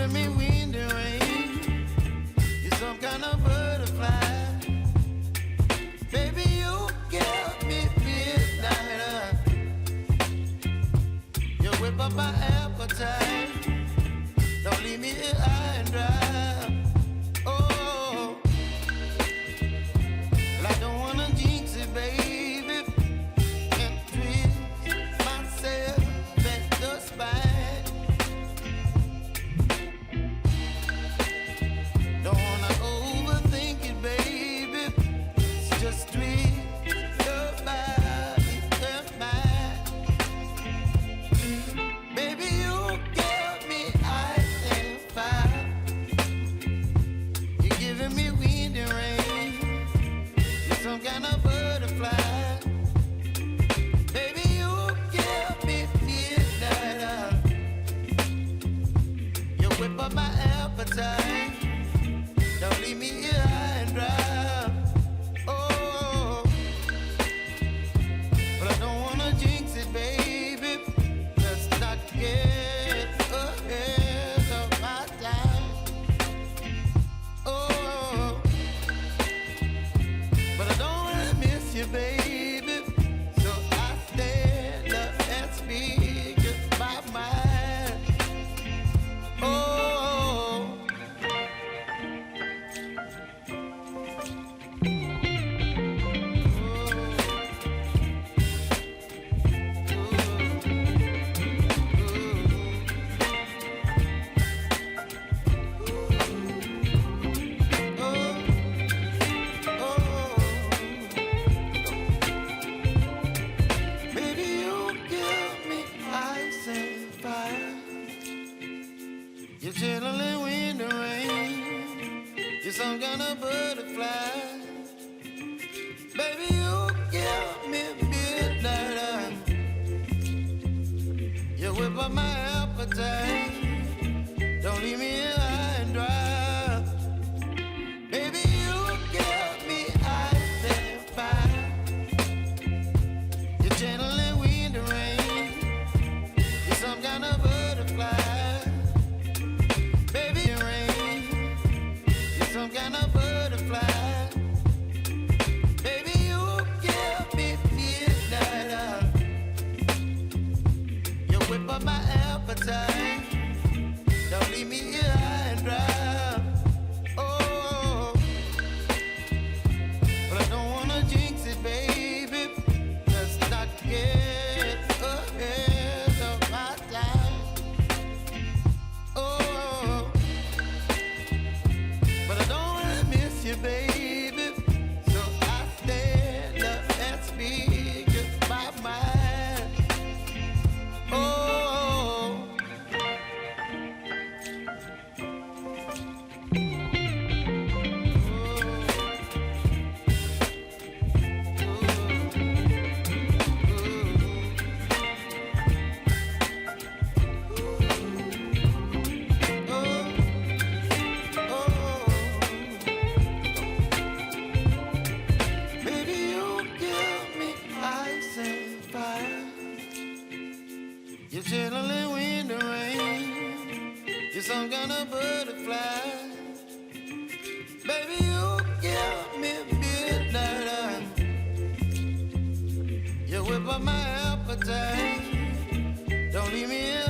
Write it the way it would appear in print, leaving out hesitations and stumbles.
giving me wind and rain. You're some kind of butterfly. Baby, you give me midnight. You whip up my appetite. Don't leave me here high and dry. Oh, well, I don't wanna jinx it, baby, and twist myself at the spine. Don't wanna overthink it, baby. It's just twist your body and mine. Baby, you give me ice and fire. You're giving me wind and rain. You're some kind of butterfly. Baby, you give me midnight. You whip up my appetite. Don't leave me here high and dry. Oh, but I don't wanna jinx it, baby. Let's not get ahead of my time. Oh, but I don't wanna miss you, baby. So I stand up and speak my mind. Oh. Baby, you give me ice and fire. You're chilling wind and rain. You're some kind of butterfly. Baby, you give me midnight. You whip up my appetite. Don't leave me here high and dry. Baby, you give me ice and fire. You're channeling wind and rain. You're some kind of butterfly. Baby, you rain. You're some kind of butterfly. Baby, you give me midnight. You whip up my appetite. Don't leave me here high and dry. Oh, but I don't wanna jinx it, baby. Let's not get ahead of my time. Oh, but I don't wanna miss you, baby. So I stand up and speak my mind. Oh. Baby, you give me ice and fire. You're chilling wind and rain. You're some kind of butterfly. Baby, you give me midnight. You whip up my appetite. Don't leave me here